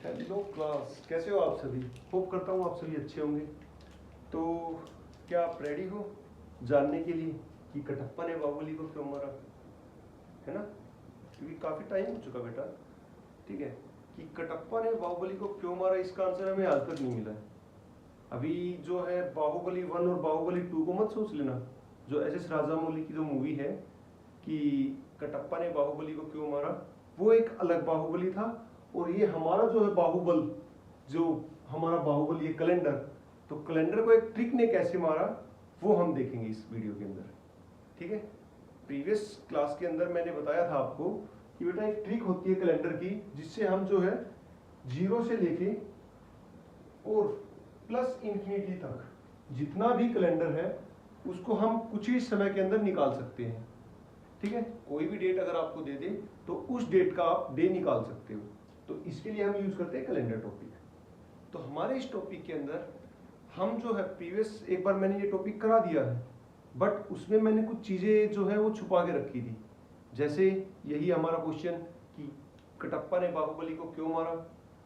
Hello class, कैसे हो आप सभी। होप करता हूँ आप सभी अच्छे होंगे। तो क्या आप रेडी हो जानने के लिए कि कटप्पा ने बाहुबली को क्यों मारा, है ना। क्योंकि काफ़ी टाइम हो चुका बेटा, ठीक है, कि कटप्पा ने बाहुबली को क्यों मारा, इसका आंसर हमें आज तक नहीं मिला है। अभी जो है बाहुबली 1 और बाहुबली 2 को मत सोच लेना, जो एस राजामौली की जो मूवी है कि कटप्पा ने बाहुबली को क्यों मारा, वो एक अलग बाहुबली था। और ये हमारा जो है बाहुबल, जो हमारा बाहुबल ये कैलेंडर, तो कैलेंडर को एक ट्रिक ने कैसे मारा वो हम देखेंगे इस वीडियो के अंदर, ठीक है। प्रीवियस क्लास के अंदर मैंने बताया था आपको कि बेटा एक ट्रिक होती है कैलेंडर की, जिससे हम जो है 0 से लेके और प्लस इंफिनिटी तक जितना भी कैलेंडर है उसको हम कुछ ही समय के अंदर निकाल सकते हैं, ठीक है। कोई भी डेट अगर आपको दे दे तो उस डेट का आप डे निकाल सकते हो। तो इसके लिए हम यूज करते हैं कैलेंडर टॉपिक। तो हमारे इस टॉपिक के अंदर हम जो है प्रीवियस एक बार मैंने ये टॉपिक करा दिया है, बट उसमें मैंने कुछ चीजें जो है वो छुपा के रखी थी। जैसे यही हमारा क्वेश्चन कि कटप्पा ने बाहुबली को क्यों मारा,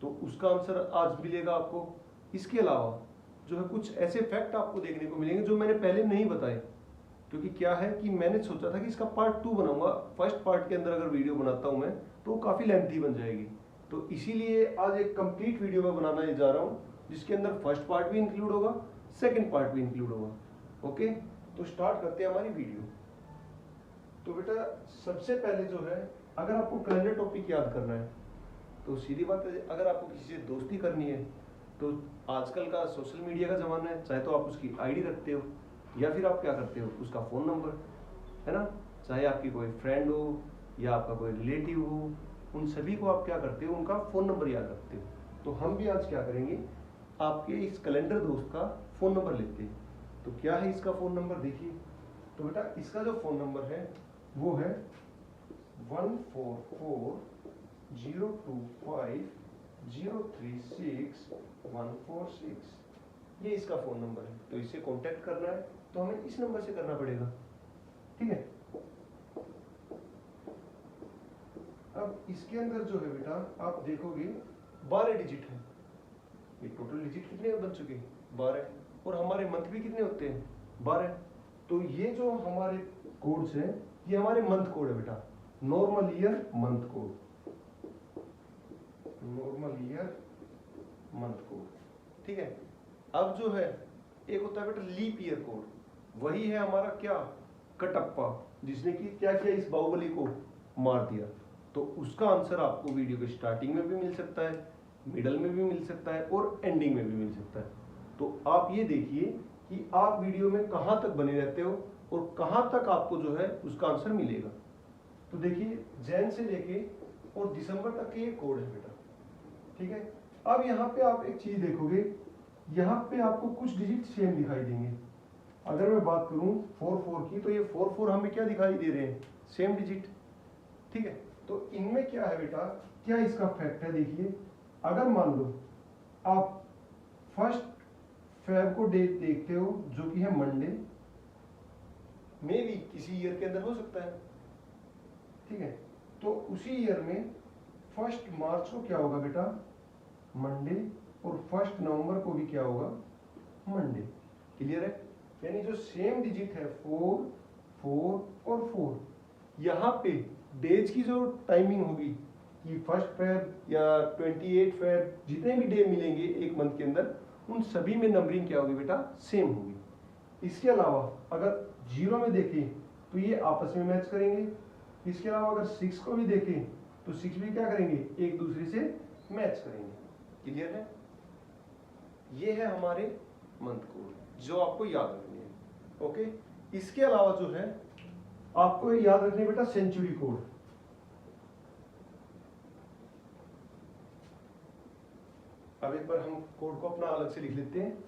तो उसका आंसर आज मिलेगा आपको। इसके अलावा जो है कुछ ऐसे फैक्ट आपको देखने को मिलेंगे जो मैंने पहले नहीं बताए, क्योंकि क्या है कि मैंने सोचा था कि इसका पार्ट 2 बनाऊंगा। फर्स्ट पार्ट के अंदर अगर वीडियो बनाता हूं मैं तो काफी लेंथी बन जाएगी, तो इसीलिए आज एक कंप्लीट वीडियो में बनाने जा रहा हूं, जिसके अंदर फर्स्ट पार्ट भी इंक्लूड होगा, सेकंड पार्ट भी इंक्लूड होगा। ओके, तो स्टार्ट करते हैं हमारी वीडियो। तो बेटा सबसे पहले जो है, अगर आपको कैलेंडर टॉपिक याद करना है तो सीधी बात है, अगर आपको किसी से दोस्ती करनी है तो आजकल का सोशल मीडिया का जमाना है, चाहे तो आप उसकी आईडी रखते हो या फिर आप क्या करते हो उसका फोन नंबर, है ना। चाहे आपकी कोई फ्रेंड हो या आपका कोई रिलेटिव हो, उन सभी को आप क्या करते हो, उनका फोन नंबर याद रखते हो। तो हम भी आज क्या करेंगे, आपके इस कैलेंडर दोस्त का फोन नंबर लेते हैं। तो क्या है इसका फोन नंबर, देखिए। तो बेटा इसका जो फोन नंबर है वो है 144025036 ये इसका फोन नंबर है। तो इसे कांटेक्ट करना है तो हमें इस नंबर से करना पड़ेगा, ठीक है। अब इसके अंदर जो है बेटा आप देखोगे 12 डिजिट है। ये टोटल डिजिट कितने बन चुके हैं, 12। और हमारे मंथ भी कितने होते हैं, 12। तो ये जो हमारे कोड्स हैं ये हमारे मंथ कोड है बेटा, normal year month code, normal year month code, ठीक है। अब जो है एक होता है बेटा लीप ईयर कोड, वही है हमारा क्या, कटप्पा, जिसने कि क्या किया, इस बाहुबली को मार दिया। तो उसका आंसर आपको वीडियो के स्टार्टिंग में भी मिल सकता है, मिडल में भी मिल सकता है और एंडिंग में भी मिल सकता है। तो आप ये देखिए कि आप वीडियो में कहां तक बने रहते हो और कहां तक आपको जो है उसका आंसर मिलेगा। तो देखिए जैन से लेके और दिसंबर तक के ये कोड है बेटा, ठीक है। अब यहाँ पे आप एक चीज देखोगे, यहाँ पे आपको कुछ डिजिट सेम दिखाई देंगे। अगर मैं बात करूं 44 की, तो ये 44 हमें क्या दिखाई दे रहे हैं, सेम डिजिट, ठीक है। तो इनमें क्या है बेटा, क्या इसका फैक्ट है, देखिए। अगर मान लो आप 1 फेब को डेट देखते हो जो कि है मंडे, में भी किसी ईयर के अंदर हो सकता है, ठीक है। तो उसी ईयर में 1 मार्च को क्या होगा बेटा, मंडे, और 1 नवंबर को भी क्या होगा, मंडे। क्लियर है। यानी जो सेम डिजिट है 4, 4 और 4, यहाँ पे डेज की जो टाइमिंग होगी कि 1 फेब या 28 फेब, जितने भी डे मिलेंगे एक मंथ के अंदर, उन सभी में नंबरिंग क्या होगी बेटा, सेम होगी। इसके अलावा अगर 0 में देखें तो ये आपस में मैच करेंगे। इसके अलावा अगर 6 को भी देखें तो 6 भी क्या करेंगे, एक दूसरे से मैच करेंगे। क्लियर है। ये है हमारे मंथ कोड जो आपको याद रखने हैं। ओके, इसके अलावा जो है आपको याद रखने बेटा सेंचुरी कोड। अब एक बार हम कोड को अपना अलग से लिख लेते हैं,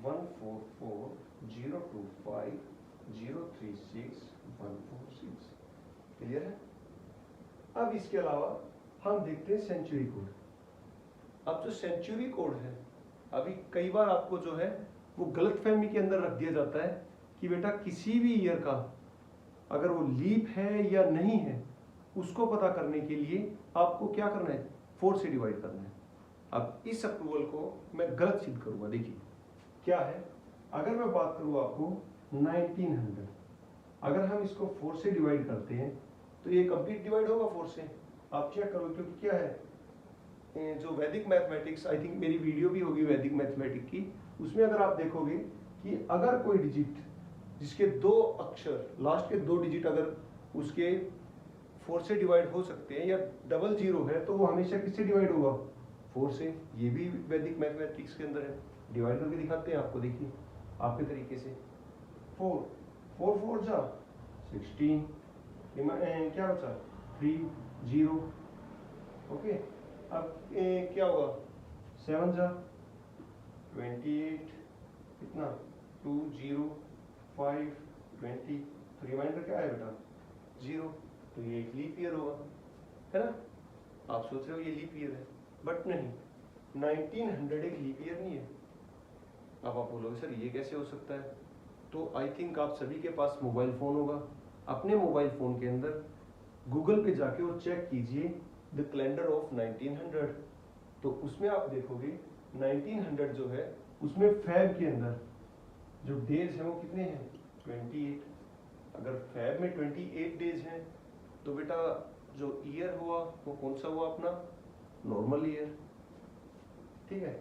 144025036 क्लियर है। अब इसके अलावा हम देखते हैं सेंचुरी कोड। अब जो सेंचुरी कोड है, अभी कई बार आपको जो है वो गलतफहमी के अंदर रख दिया जाता है कि बेटा किसी भी ईयर का अगर वो लीप है या नहीं है, उसको पता करने के लिए आपको क्या करना है, 4 से डिवाइड करना है। अब इस अप्रूवल को मैं गलत सिद्ध करूंगा। देखिए क्या है, अगर मैं बात करूं आपको 1900, अगर हम इसको 4 से डिवाइड करते हैं तो ये कंप्लीट डिवाइड होगा 4 से। आप चेक करो, क्योंकि क्या है, जो वैदिक मैथमेटिक्स, आई थिंक मेरी वीडियो भी होगी वैदिक मैथमेटिक्स की, उसमें अगर आप देखोगे कि अगर कोई डिजिट जिसके 2 अक्षर, लास्ट के 2 डिजिट अगर उसके 4 से डिवाइड हो सकते हैं या डबल जीरो है, तो वो हमेशा किससे डिवाइड होगा? 4 से। ये भी वैदिक मैथमेटिक्स के अंदर है। डिवाइड करके दिखाते हैं आपको, देखिए आपके तरीके से। 4 4 4 जा 16, क्या बचा 3 0। ओके, अब क्या होगा 7 जा 28, कितना 2 0 5 20, तो रिमाइंडर क्या है बेटा 0। तो ये एक लीप ईयर होगा, है ना। आप सोच रहे हो ये लीप ईयर है, बट नहीं, 1900 एक लीप ईयर नहीं है। अब आप बोलोगे सर ये कैसे हो सकता है? तो आई थिंक आप सभी के पास मोबाइल फ़ोन होगा। अपने मोबाइल फ़ोन के अंदर गूगल पे जाके और चेक कीजिए द कैलेंडर ऑफ 1900। तो उसमें आप देखोगे 1900 जो है उसमें फैब के अंदर जो डेज हैं वो कितने हैं 28। अगर फैब में 28 डेज हैं तो बेटा जो ईयर हुआ वो कौन सा हुआ अपना नॉर्मल ईयर। ठीक है,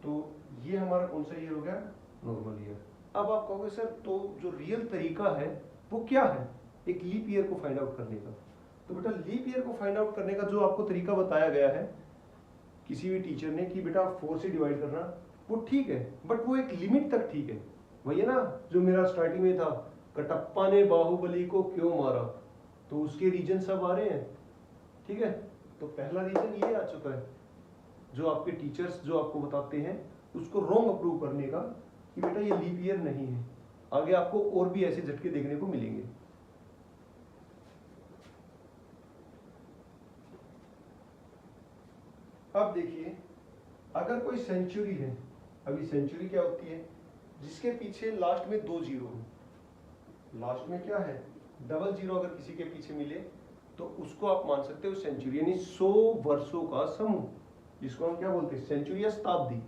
तो ये हमारा कौन सा ईयर हो गया नॉर्मल ईयर। अब आप कहोगे सर तो जो रियल तरीका है वो क्या है एक लीप ईयर को फाइंड आउट करने का? तो बेटा लीप ईयर को फाइंड आउट करने का जो आपको तरीका बताया गया है किसी भी टीचर ने कि बेटा 4 से डिवाइड करना, वो ठीक है, बट वो एक लिमिट तक ठीक है। वही है ना जो मेरा स्टार्टिंग में था, कटप्पा ने बाहुबली को क्यों मारा, तो उसके रीजन सब आ रहे हैं। ठीक है, तो पहला रीजन ये आ चुका है जो आपके टीचर्स जो आपको बताते हैं उसको रॉन्ग अप्रूव करने का कि बेटा ये लीप ईयर नहीं है। आगे आपको और भी ऐसे झटके देखने को मिलेंगे। अब देखिए अगर कोई सेंचुरी है, अभी सेंचुरी क्या होती है जिसके पीछे लास्ट में 2 जीरो हो, लास्ट में क्या है डबल जीरो अगर किसी के पीछे मिले तो उसको आप मान सकते हो सेंचुरी, यानी 100 वर्षों का समूह, जिसको हम क्या बोलते हैं सेंचुरी या शताब्दी।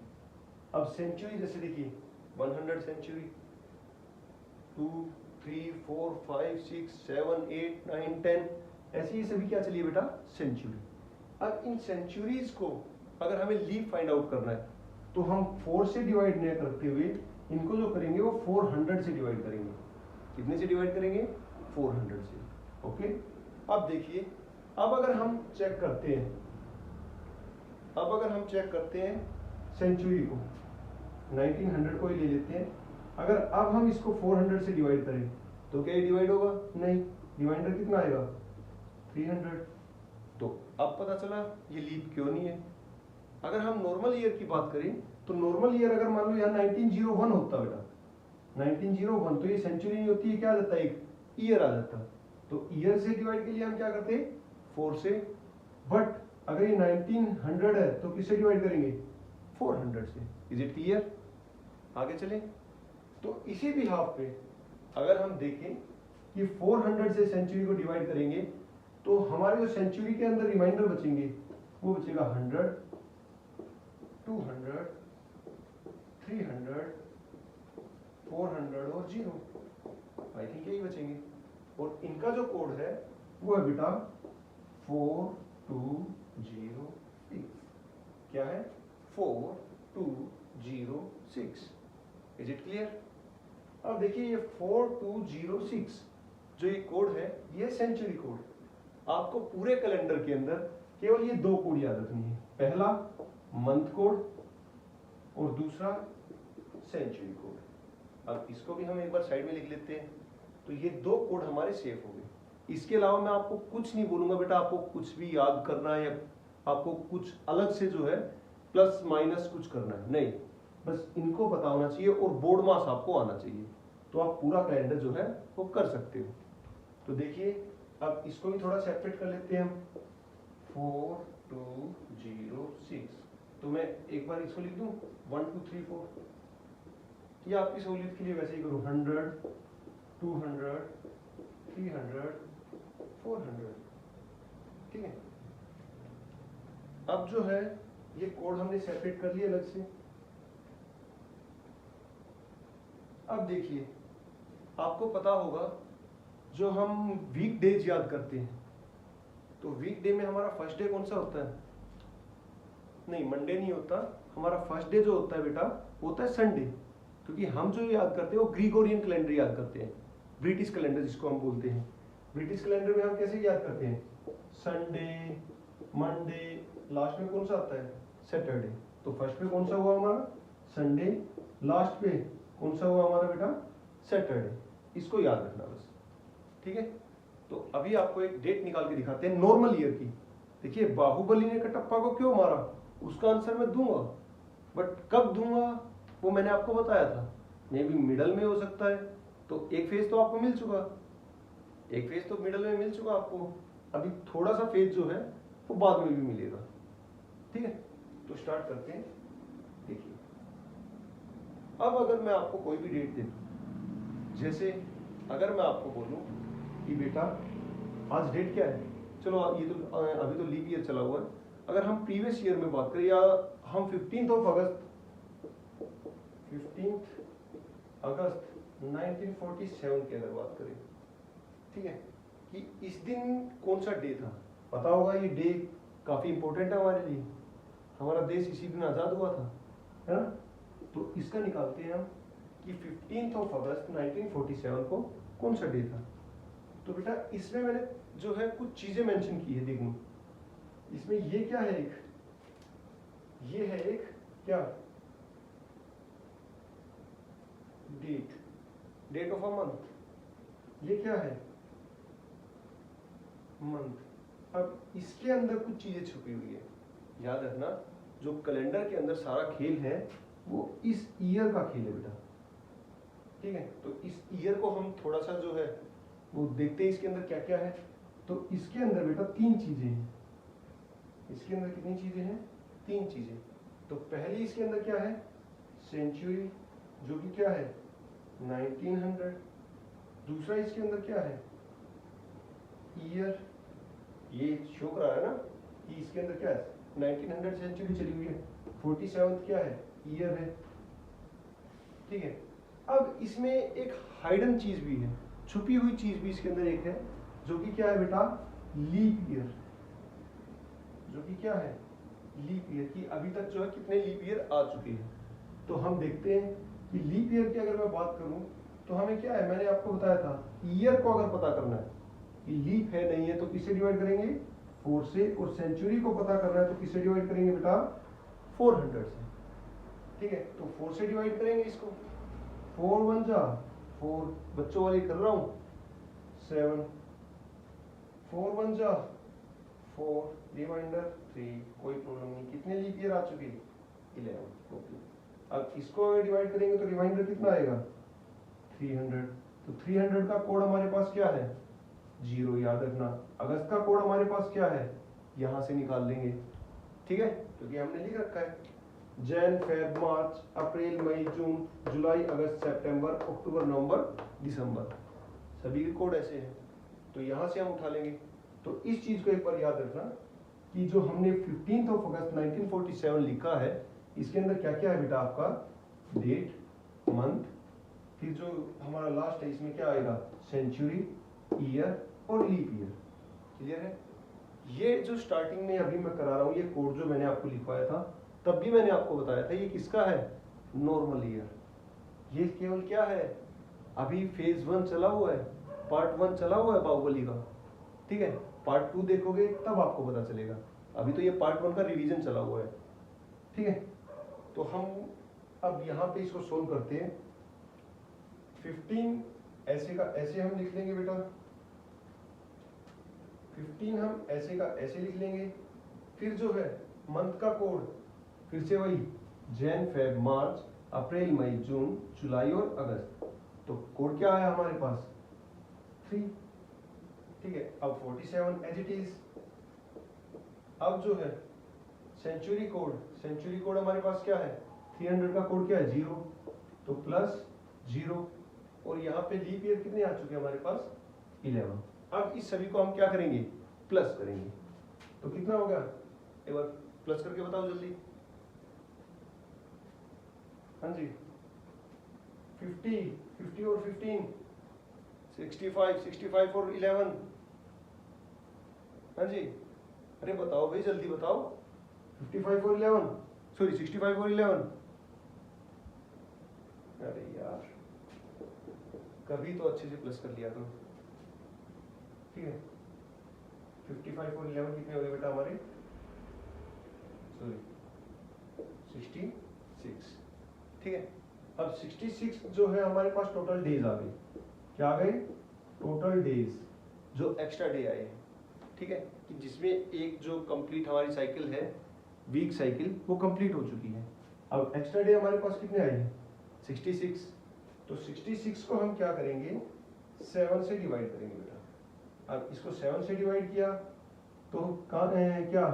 अब सेंचुरी जैसे देखिए 100 सेंचुरी, 2 3 4 5 6 7 8 9 10, ऐसे ही सभी क्या चलिए बेटा सेंचुरी। अब इन सेंचुरीज को अगर हमें लीप फाइंड आउट करना है तो हम 4 से डिवाइड नहीं करते हुए इनको जो करेंगे वो 400 से डिवाइड करेंगे। कितने से डिवाइड करेंगे 400 से। ओके, अब देखिए अब अगर हम चेक करते हैं, अब अगर हम चेक करते हैं सेंचुरी को 1900 को ही ले लेते हैं। अगर अब हम इसको 400 से डिवाइड करें तो क्या ये डिवाइड होगा? नहीं, रिमाइंडर कितना आएगा 300। तो अब पता चला ये लीप क्यों नहीं है। अगर हम नॉर्मल ईयर की बात करें तो नॉर्मल ईयर अगर मान लो यहाँ 1901 होता बेटा 1901, तो ये सेंचुरी नहीं होती है, क्या आ जाता है एक ईयर आ जाता। तो ईयर से डिवाइड के लिए हम क्या करते हैं 4 से, बट अगर ये 1900 है तो किससे डिवाइड करेंगे 400 से। Is it clear? आगे चलें। तो इसी भी हाफ पे अगर हम देखें कि 400 से सेंचुरी को डिवाइड करेंगे तो हमारे जो सेंचुरी के अंदर रिमाइंडर बचेंगे वो बचेगा 100 200 300 400 और 0। आई थिंक यही बचेंगे। और इनका जो कोड है वो है बेटा 4206। क्या है 4206। Is it clear? अब देखिए ये 4206 जो ये कोड है ये सेंचुरी कोड। आपको पूरे कैलेंडर के अंदर केवल ये 2 कोड याद रखनी है, पहला मंथ कोड और दूसरा सेंचुरी कोड। अब इसको भी हम एक बार साइड में लिख लेते हैं। तो ये 2 कोड हमारे सेफ हो गए। इसके अलावा मैं आपको कुछ नहीं बोलूंगा बेटा, आपको कुछ भी याद करना है या आपको कुछ अलग से जो है प्लस माइनस कुछ करना है नहीं, बस इनको पता होना चाहिए और बोर्ड मास आपको आना चाहिए, तो आप पूरा कैलेंडर जो है वो कर सकते हो। तो देखिए अब इसको भी थोड़ा सेपरेट कर लेते हैं हम 4206। तो मैं एक बार इसको लिख दूं 1 2 3 4, या आपकी सहूलियत के लिए वैसे ही करूं 100 200 300 400। ठीक है, अब जो है ये कोड हमने सेपरेट कर लिया अलग से। अब देखिए, आपको पता होगा जो हम वीक डेज याद करते हैं, तो वीक डे में हमारा फर्स्ट डे कौन सा होता है? नहीं, मंडे नहीं होता। हमारा फर्स्ट डे जो होता है बेटा वो होता है संडे, क्योंकि हम जो याद करते हैं वो ग्रीगोरियन कैलेंडर याद करते हैं, ब्रिटिश कैलेंडर जिसको हम बोलते हैं। ब्रिटिश कैलेंडर में हम कैसे याद करते हैं? संडे, मंडे, लास्ट में कौन सा आता है? सैटरडे। तो फर्स्ट पे कौन सा हुआ हमारा? संडे, लास्ट पे कौन सा हुआ हमारा बेटा? सैटरडे। इसको याद रखना बस, ठीक है। तो अभी आपको एक डेट निकाल के दिखाते हैं नॉर्मल ईयर की। देखिए, बाहुबली ने कटप्पा को क्यों मारा, उसका आंसर मैं दूंगा, बट कब दूंगा वो मैंने आपको बताया था। मे बी मिडल में हो सकता है, तो एक फेज तो आपको मिल चुका, एक फेज तो मिडल में मिल चुका आपको। अभी थोड़ा सा फेज जो है वो बाद में भी मिलेगा, ठीक है। तो स्टार्ट करते हैं। देखिए, अब अगर मैं आपको कोई भी डेट दे दूं, जैसे अगर मैं आपको बोलूं कि बेटा आज डेट क्या है, चलो ये तो अभी तो लीप ईयर चला हुआ है। अगर हम प्रीवियस ईयर में बात करें, या हम 15 अगस्त 1947 की अगर बात करें, ठीक है, कि इस दिन कौन सा डे था, पता होगा ये डे काफी इंपॉर्टेंट है हमारे लिए, हमारा देश इसी दिन आजाद हुआ था, है ना। तो इसका निकालते हैं हम कि 15 अगस्त 1947 को कौन सा डे था। तो बेटा इसमें मैंने जो है कुछ चीजें मेंशन की है, देखो इसमें ये क्या है, ये है एक क्या, डेट ऑफ अ मंथ। ये क्या है? मंथ। अब इसके अंदर कुछ चीजें छुपी हुई है, याद रखना। जो कैलेंडर के अंदर सारा खेल है वो इस ईयर का खेल है बेटा, ठीक है। तो इस ईयर को हम थोड़ा सा जो है वो देखते हैं, इसके अंदर क्या क्या है। तो इसके अंदर बेटा 3 चीजें हैं। इसके अंदर कितनी चीजें हैं? 3 चीजें। तो पहली इसके अंदर क्या है? सेंचुरी, जो कि क्या है 1900। दूसरा इसके अंदर क्या है? ईयर। ये शो कर रहा है ना कि इसके अंदर क्या है, 1900 सेंचुरी चली हुई है। 47 क्या है? ईयर है, ठीक है। अब इसमें एक हाइडन चीज भी है, छुपी हुई चीज भी इसके अंदर एक है, जो कि क्या है बेटा? Leap year. जो कि क्या है? Leap year. की अभी तक जो है कितने लीप ईयर आ चुके हैं। तो हम देखते हैं कि लीप ईयर की अगर मैं बात करूं तो हमें क्या है, मैंने आपको बताया था, ईयर को अगर पता करना है कि लीप है नहीं है तो किससे डिवाइड करेंगे? 4 से। और सेंचुरी को पता करना है तो किससे डिवाइड करेंगे बेटा? 400 से, ठीक है। तो 4 से डिवाइड करेंगे इसको, 4 1 जा 4, बच्चों वाली कर रहा हूं, 7, 4 1 जा 4, रिमाइंडर 3, कोई प्रॉब्लम नहीं। कितने लीप ईयर आ चुके? 11। ओके। अब इसको अगर डिवाइड करेंगे तो रिमाइंडर कितना आएगा? 300। तो 300 का कोड हमारे पास क्या है? 0, याद रखना। अगस्त का कोड हमारे पास क्या है? यहां से निकाल लेंगे, ठीक है, क्योंकि हमने लिख रखा है जैन, फेब, मार्च, अप्रैल, मई, जून, जुलाई, अगस्त, सितंबर, अक्टूबर, नवंबर, दिसंबर, सभी के कोड ऐसे हैं। तो यहां से हम उठा लेंगे। तो इस चीज को एक बार याद रखना कि जो हमने 15 अगस्त 1947 लिखा है, इसके अंदर क्या क्या है बेटा? आपका डेट, मंथ, फिर जो हमारा लास्ट है इसमें क्या आएगा? सेंचुरी, ईयर और लीप ईयर। क्लियर है? ये जो स्टार्टिंग में अभी मैं करा रहा हूं, ये कोड जो मैंने आपको लिखवाया था, तब भी मैंने आपको बताया था ये किसका है? Normal year. ये केवल क्या है? अभी फेज 1 चला हुआ है, पार्ट 1 चला हुआ है बाहुबली का, ठीक है। पार्ट 2 देखोगे तब आपको पता चलेगा। अभी तो ये पार्ट 1 का रिवीजन चला हुआ है, ठीक है। तो हम अब यहाँ पे इसको सोल्व करते हैं। 15 ऐसे का ऐसे हम लिख लेंगे बेटा, 15 हम ऐसे का ऐसे लिख लेंगे। फिर जो है मंथ का कोड, फिर से वही जैन, फेब, मार्च, अप्रैल, मई, जून, जुलाई और अगस्त। तो कोड क्या आया हमारे पास? 3, ठीक है। अब 47 एज इट इज। अब जो है सेंचुरी कोड हमारे पास क्या है? 300 का कोड क्या है? 0, तो प्लस 0। और यहाँ पे लीप ईयर कितने आ चुके हैं हमारे पास? 11। अब इस सभी को हम क्या करेंगे? प्लस करेंगे। तो कितना होगा? एक बार प्लस करके बताओ जल्दी। हाँ जी 50 और 15 65 और 11। हाँ जी अरे बताओ भाई जल्दी बताओ। 55 और 11 सॉरी 65 और 11। अरे यार कभी तो अच्छे से प्लस कर लिया तुम। ठीक है 55 और 11 कितने हो गए बेटा हमारे? सॉरी 66। ठीक है अब 66 जो है हमारे पास टोटल डेज आ गए। क्या आ गए? टोटल डेज जो एक्स्ट्रा डे आए हैं। ठीक है कि जिसमें एक जो कंप्लीट हमारी साइकिल है वीक साइकिल वो कंप्लीट हो चुकी है। अब एक्स्ट्रा डे हमारे पास कितने आए हैं? 66। तो 66 को हम क्या करेंगे? 7 से डिवाइड करेंगे बेटा। अब इसको 7 से डिवाइड किया तो क्या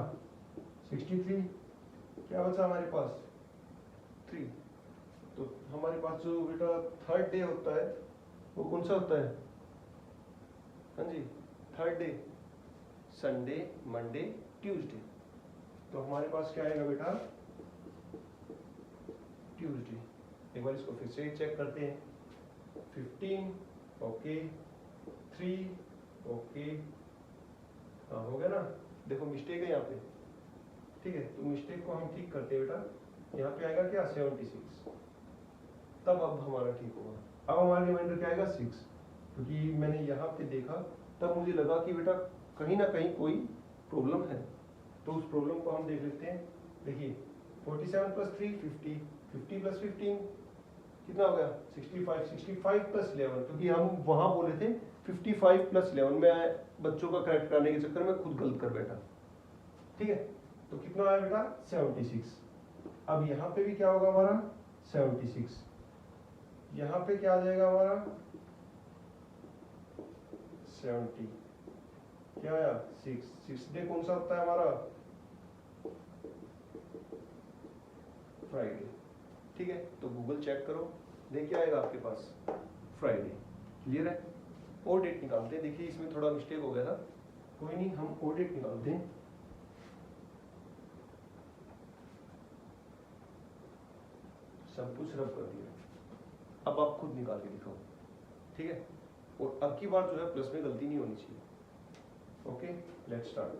63 क्या बचा हमारे पास? 3। तो हमारे पास जो बेटा थर्ड डे होता है वो कौन सा होता है? हाँ जी third day Sunday Monday Tuesday. तो हमारे पास क्या आएगा बेटा? ट्यूसडे। एक बार इसको फिर से चेक करते हैं। 15 ओके 3 ओके हाँ हो गया ना। देखो मिस्टेक है यहाँ पे। ठीक है तो मिस्टेक को हम ठीक करते हैं बेटा। यहाँ पे आएगा क्या? 76। तब अब हमारा ठीक होगा। अब हमारा रिमाइंडर क्या आएगा? 6। क्योंकि मैंने यहाँ पे देखा तब मुझे लगा कि बेटा कहीं ना कहीं कोई प्रॉब्लम है। तो उस प्रॉब्लम को हम देख लेते हैं। देखिए 47 प्लस 3 50 50 प्लस 15 कितना हो गया? 65 65 प्लस 11 क्योंकि हम वहां बोले थे 55 प्लस 11। मैं बच्चों का करेक्ट करने के चक्कर में खुद गलत कर बैठा। ठीक है तो कितना आया बेटा? 76। अब यहाँ पे भी क्या होगा हमारा? 76। यहाँ पे क्या आ जाएगा हमारा? 70। क्या आया? 6 डे कौन सा होता है हमारा? फ्राइडे। ठीक है तो गूगल चेक करो देखिए आएगा आपके पास फ्राइडे। क्लियर है? और डेट निकालते हैं। देखिए इसमें थोड़ा मिस्टेक हो गया था कोई नहीं हम और डेट निकालते हैं। सब कुछ रब कर दिया। अब आप खुद निकाल के दिखाओ। ठीक है और अब की बार जो है प्लस में गलती नहीं होनी चाहिए। Okay let's start.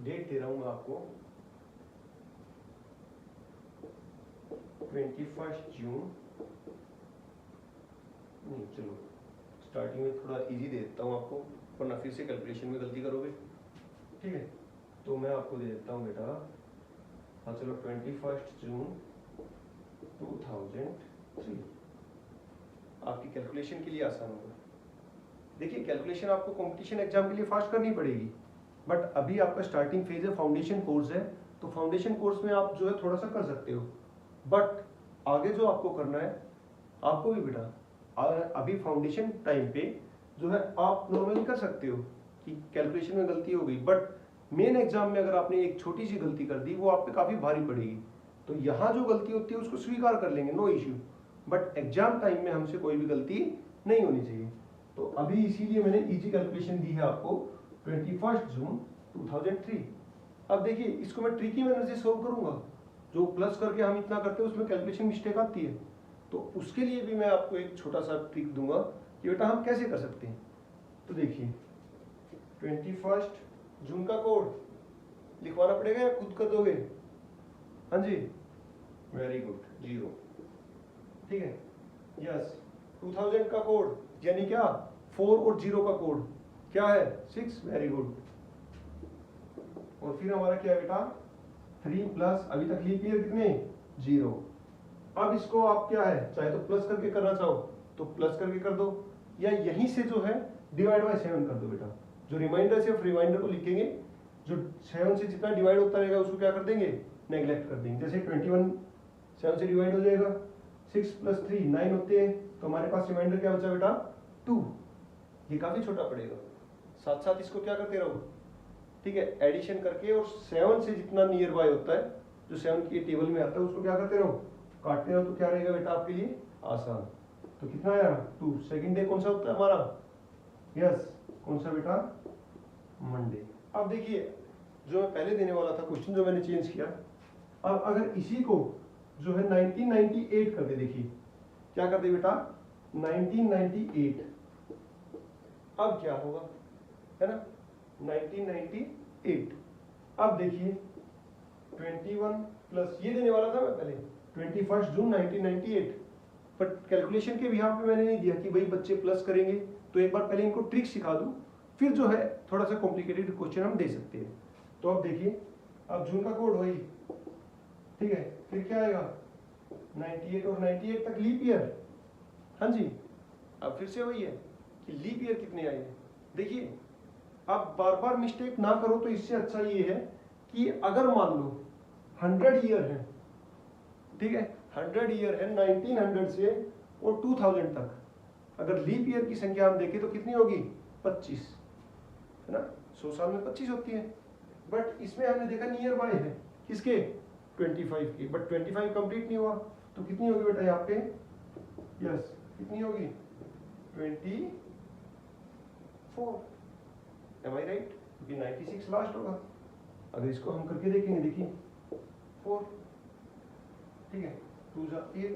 डेट दे रहा हूं मैं आपको 21 जून। नहीं चलो स्टार्टिंग में थोड़ा इजी दे देता हूँ आपको वरना फिर से कैलकुलेशन में गलती करोगे। ठीक है तो मैं आपको दे देता हूँ बेटा। हाँ चलो 21 जून 2003। आपकी कैलकुलेशन के लिए आसान होगा। देखिए कैलकुलेशन आपको कंपटीशन एग्जाम के लिए फास्ट करनी पड़ेगी बट अभी आपका स्टार्टिंग फेज है फाउंडेशन कोर्स है तो फाउंडेशन कोर्स में आप जो है थोड़ा सा कर सकते हो बट आगे जो आपको करना है आपको भी बेटा अभी फाउंडेशन टाइम पे जो है आप नॉर्मली कर सकते हो कि कैलकुलेशन में गलती हो गई बट मेन एग्जाम में अगर आपने एक छोटी सी गलती कर दी वो आप पे काफी भारी पड़ेगी। तो यहाँ जो गलती होती है उसको स्वीकार कर लेंगे no issue but exam time में हमसे कोई भी गलती नहीं होनी चाहिए। तो अभी इसीलिए मैंने इजी कैलकुलेशन दी है आपको 21 जून 2003। अब देखिए इसको मैं ट्रिकी मैनर से सोल्व करूंगा। जो प्लस करके हम इतना करते हैं उसमें कैलकुलेशन मिस्टेक आती है तो उसके लिए भी मैं आपको एक छोटा सा ट्रिक दूंगा कि बेटा हम कैसे कर सकते हैं। तो देखिए 21 जून का कोड लिखवाना पड़ेगा या खुद कर दोगे? हाँ जी वेरी गुड 0। ठीक है यस 2000 का कोड यानी क्या 4 और 0 का कोड क्या है 6। Very good. और फिर हमारा क्या है बेटा 3 प्लस अभी तक लीप ईयर कितने 0। अब इसको आप क्या है चाहे तो प्लस करके करना चाहो तो प्लस करके कर दो या यहीं से जो है डिवाइड बाय 7 कर दो बेटा। जो रिमाइंडर सिर्फ रिमाइंडर को लिखेंगे जो 7 से जितना डिवाइड होता रहेगा उसको क्या कर देंगे नेग्लेक्ट कर देंगे। जैसे 21 7 से डिवाइड हो जाएगा 6 प्लस 3 9 होते हैं तो हमारे पास रिमाइंडर क्या बचा बेटा 2। ये काफी छोटा पड़ेगा साथ साथ इसको क्या करते रहो। ठीक है एडिशन करके और 7 से जितना नियर बाय होता है जो 7 की टेबल में आता है उसको क्या करते रहो काटते रहो तो क्या रहेगा बेटा आपके लिए आसान। तो कितना आया 2। सेकंड डे कौन सा होता है हमारा यस कौन सा बेटा मंडे। अब देखिए जो मैं पहले देने वाला था क्वेश्चन, जो मैंने चेंज किया। अब अगर इसी को जो है 1998 कर दे, देखिए क्या कर दे बेटा, 1998, अब क्या होगा, है ना, 1998। अब देखिए 21 प्लस ये देने वाला था मैं पहले 21 जून 1998, बट कैलकुलेशन के बिहाफ पे मैंने नहीं दिया कि भाई बच्चे प्लस करेंगे, तो एक बार पहले इनको ट्रिक सिखा दूं, फिर जो है थोड़ा सा कॉम्प्लिकेटेड क्वेश्चन हम दे सकते हैं। तो अब देखिए, अब जून का कोड वही, ठीक है, फिर क्या आएगा 98 और 98 तक लीप ईयर। हाँ जी, अब फिर से वही है कि लीप ईयर कितने आए हैं। देखिए अब बार बार मिस्टेक ना करो, तो इससे अच्छा ये है कि अगर मान लो 100 ईयर है, ठीक है, 100 ईयर है 1900 से और 2000 तक, अगर लीप ईयर की संख्या हम देखें तो कितनी होगी, 25, है ना, 100 साल में 25 होती है। बट इसमें हमने देखा नियर बाय है किसके, 25 की, बट 25 कंप्लीट नहीं हुआ, तो कितनी होगी बेटा यहाँ पे, यस कितनी होगी, 24, एम आई राइट, क्योंकि 96 लास्ट होगा। अगर इसको हम करके देखेंगे, देखिए 4, ठीक है, 2 जा 8,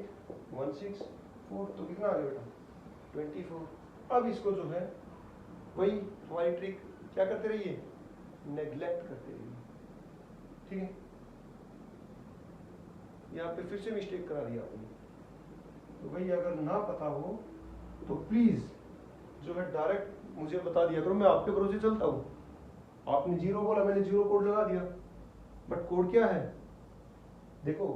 1 6 4, तो कितना आ गया बेटा 24। अब इसको जो है वही हमारी ट्रिक, क्या करते रहिए, नेग्लेक्ट करते रहिए, ठीक है। यहाँ पे फिर से मिस्टेक करा दिया आपने, तो भाई अगर ना पता हो तो प्लीज जो है डायरेक्ट मुझे बता दिया करो, मैं आपके भरोसे चलता हूँ। आपने 0 बोला, मैंने 0 कोड लगा दिया, बट कोड क्या है, देखो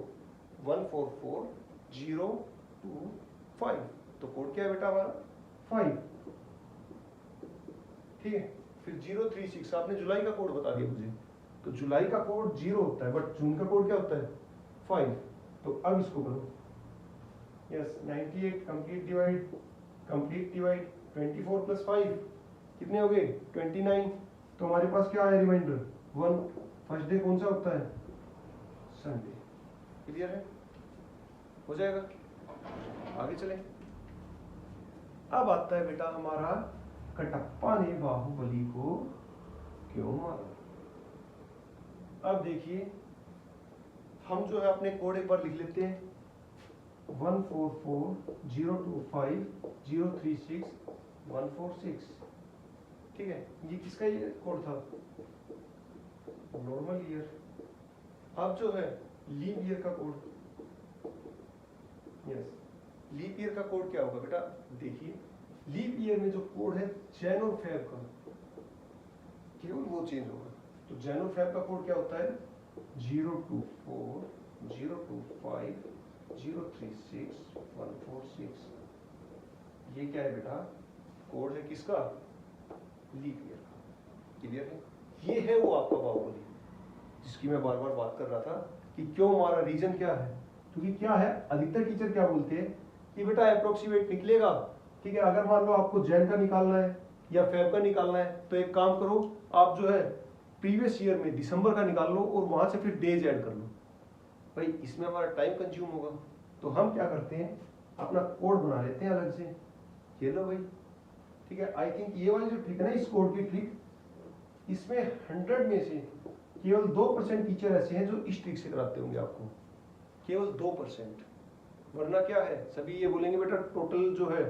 144025, तो कोड क्या है बेटा हमारा 5, ठीक है। फिर 036, आपने जुलाई का कोड बता दिया मुझे, तो जुलाई का कोड 0 होता है, बट जून का कोड क्या होता है 5। तो अब इसको करो, यस 98 कंप्लीट डिवाइड 24 प्लस 5 कितने हो गए 29। तो हमारे पास क्या आया रिमाइंडर 1, फर्स्ट डे कौन सा होता है, संडे। क्लियर है, हो जाएगा, आगे चलें। अब आता है बेटा हमारा कटप्पा ने बाहुबली को क्यों मारा। अब देखिए हम जो है अपने कोड एक बार लिख लेते हैं, 144025036146, ठीक है, ये किसका ये कोड था, नॉर्मल ईयर। अब जो है लीप ईयर का कोड, यस लीप ईयर का कोड क्या होगा बेटा, देखिए लीप ईयर में जो कोड है जैन और फेब का, केवल वो चेंज होगा। तो जैन और फेब का कोड क्या होता है 024025036 ये क्या है बेटा, कोड है किसका, लीप ईयर का। क्लियर है, ये है वो आपका बाहुबली जिसकी मैं बार बार बात कर रहा था कि क्यों हमारा रीजन क्या है, क्योंकि क्या है अधिकतर टीचर क्या बोलते हैं कि बेटा अप्रोक्सीमेट निकलेगा, ठीक है, अगर मान लो आपको जैन का निकालना है या फेब का निकालना है, तो एक काम करो आप जो है प्रीवियस ईयर में दिसंबर का निकाल लो और वहां से फिर डेज ऐड कर लो। भाई इसमें हमारा टाइम कंज्यूम होगा, तो हम क्या करते हैं अपना कोड बना लेते हैं अलग से, ये लो भाई, ठीक है। आई थिंक ये वाली जो ट्रिक है ना इस कोड की ट्रिक, इसमें 100 में से केवल 2% टीचर ऐसे हैं जो इस ट्रिक से कराते होंगे आपको, केवल 2%, वरना क्या है सभी ये बोलेंगे बेटा टोटल जो है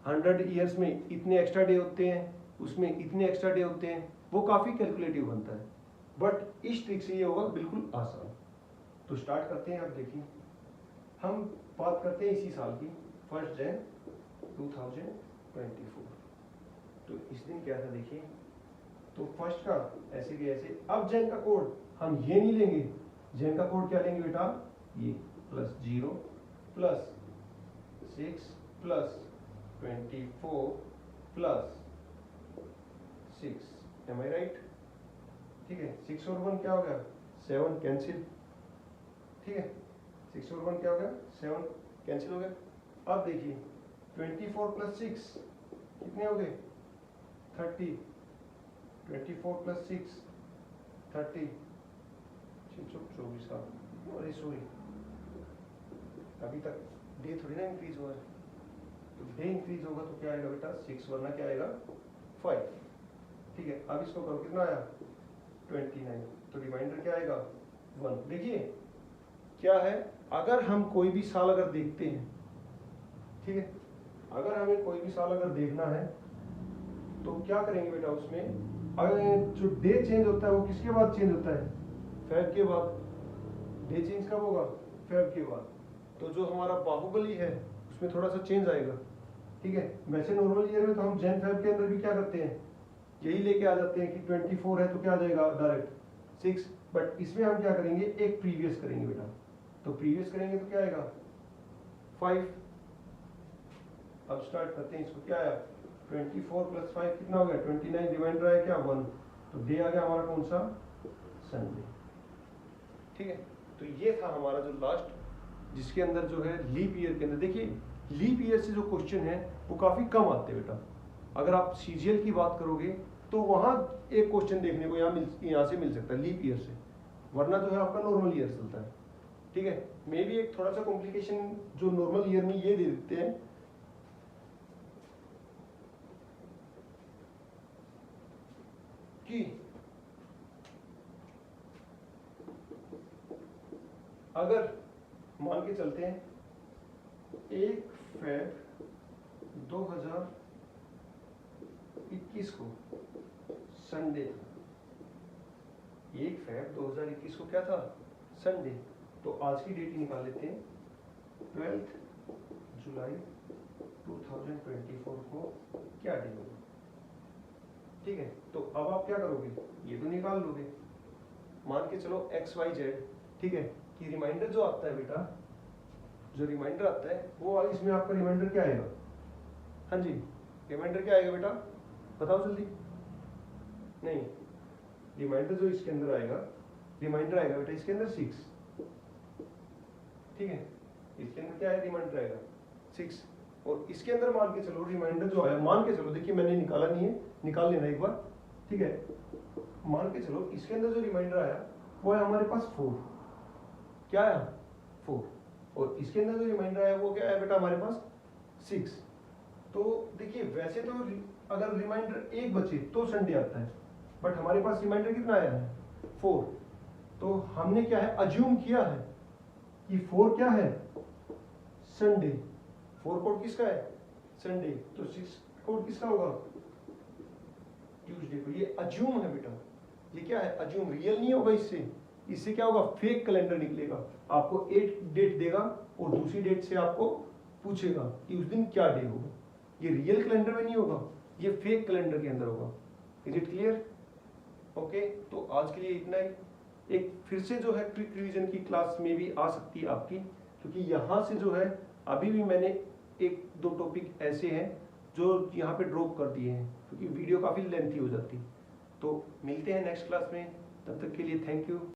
100 ईयर्स में इतने एक्स्ट्रा डे होते हैं, उसमें इतने एक्स्ट्रा डे होते हैं, वो काफी कैलकुलेटिव बनता है, बट इस ट्रिक से ये होगा बिल्कुल आसान। तो स्टार्ट करते हैं। अब देखिए हम बात करते हैं इसी साल की, 1 जनवरी 2024। तो इस दिन क्या था देखिए, तो फर्स्ट का ऐसे के ऐसे। अब जैन का कोड हम ये नहीं लेंगे, जैन का कोड क्या लेंगे बेटा, ये +0 +6 +24 +6, एम आई राइट, ठीक है। 6 और 1 क्या हो गया 7, कैंसिल, ठीक है, 6 और 1 क्या हो गया 7, कैंसिल हो गया। अब देखिए 24 + 6 कितने हो गए 30, 24 + 6 30, 24। अरे सॉरी अभी तक डे थोड़ी ना इंक्रीज हुआ है, तो डे इंक्रीज होगा तो क्या आएगा बेटा 6, वरना क्या आएगा 5, ठीक है। अब इसको करो कितना आया 29, तो रिमाइंडर क्या आएगा 1। देखिए क्या है, अगर हम कोई भी साल अगर देखते हैं, ठीक है, अगर हमें कोई भी साल अगर देखना है तो क्या करेंगे बेटा, उसमें अगर जो डे चेंज होता है वो किसके बाद चेंज होता है, फेब के बाद। डे चेंज कब होगा, फेब के बाद। तो जो हमारा बाहुबली है उसमें थोड़ा सा चेंज आएगा, ठीक है। वैसे नॉर्मल ईयर में तो हम जैन फेब के अंदर भी क्या करते हैं, यही लेके आ जाते हैं कि 24 है तो क्या आ जाएगा डायरेक्ट 6, बट इसमें हम क्या करेंगे, एक प्रीवियस करेंगे बेटा। तो प्रीवियस करेंगे तो क्या आएगा 5। अब स्टार्ट करते हैं इसको, क्या आया 24 + 5 कितना हो गया 29, रिमाइंडर आया क्या 1। तो डे आ गया हमारा कौन सा, संडे, ठीक है। तो ये था हमारा जो लास्ट, जिसके अंदर जो है लीप ईयर के अंदर, देखिए लीप ईयर से जो क्वेश्चन है वो काफी कम आते हैं बेटा। अगर आप सीजीएल की बात करोगे तो वहां एक क्वेश्चन देखने को यहाँ से मिल सकता है लीप ईयर से, वरना जो है आपका नॉर्मल ईयर चलता है, ठीक है। मे भी एक थोड़ा सा कॉम्प्लिकेशन जो नॉर्मल ईयर में ये दे देते हैं कि अगर मान के चलते हैं 1 फेब 2021 को संडे था, 1 फेब 2021 को क्या था, संडे। तो आज की डेट ही निकाल लेते हैं, 12 जुलाई 2024 को क्या डे होगा, ठीक है। तो अब आप क्या करोगे, ये तो निकाल लोगे, मान के चलो XYZ, ठीक है, कि रिमाइंडर जो आता है बेटा, जो रिमाइंडर आता है वो इसमें आपका रिमाइंडर क्या आएगा, हाँ जी रिमाइंडर क्या आएगा बेटा, बताओ जल्दी। नहीं, रिमाइंडर जो इसके अंदर आएगा, रिमाइंडर आएगा बेटा इसके अंदर 6, ठीक है। इसके अंदर क्या है, रिमाइंडर आएगा 6। और इसके अंदर मान के चलो रिमाइंडर जो आया, मान के चलो, देखिए मैंने निकाला नहीं है, निकाल लेना एक बार, ठीक है। मान के चलो इसके अंदर जो रिमाइंडर आया वो है हमारे पास 4, क्या आया 4। और इसके अंदर जो रिमाइंडर आया वो क्या है बेटा हमारे पास 6। तो देखिए वैसे तो अगर रिमाइंडर एक बचे तो संडे आता है, बट हमारे पास रिमाइंडर कितना आया है 4। तो हमने क्या है, अज्यूम किया है कि 4 क्या है, संडे। 4 कोड किसका है, संडे। तो 6 कोड किसका होगा, ट्यूसडे को। ये अज्यूम है बेटा, ये क्या है, अज्यूम, रियल नहीं होगा। इससे क्या होगा, फेक कैलेंडर निकलेगा। आपको एक डेट देगा और दूसरी डेट से आपको पूछेगा कि उस दिन क्या डे होगा। ये रियल कैलेंडर में नहीं होगा, ये फेक कैलेंडर के अंदर होगा। Is it clear? ओके, तो आज के लिए इतना ही। एक फिर से जो है क्विक रिवीजन की क्लास में भी आ सकती है आपकी, क्योंकि यहाँ से जो है अभी भी मैंने 1-2 टॉपिक ऐसे हैं जो यहाँ पे ड्रॉप कर दिए हैं, क्योंकि वीडियो काफ़ी लेंथी हो जाती। तो मिलते हैं नेक्स्ट क्लास में, तब तक के लिए थैंक यू।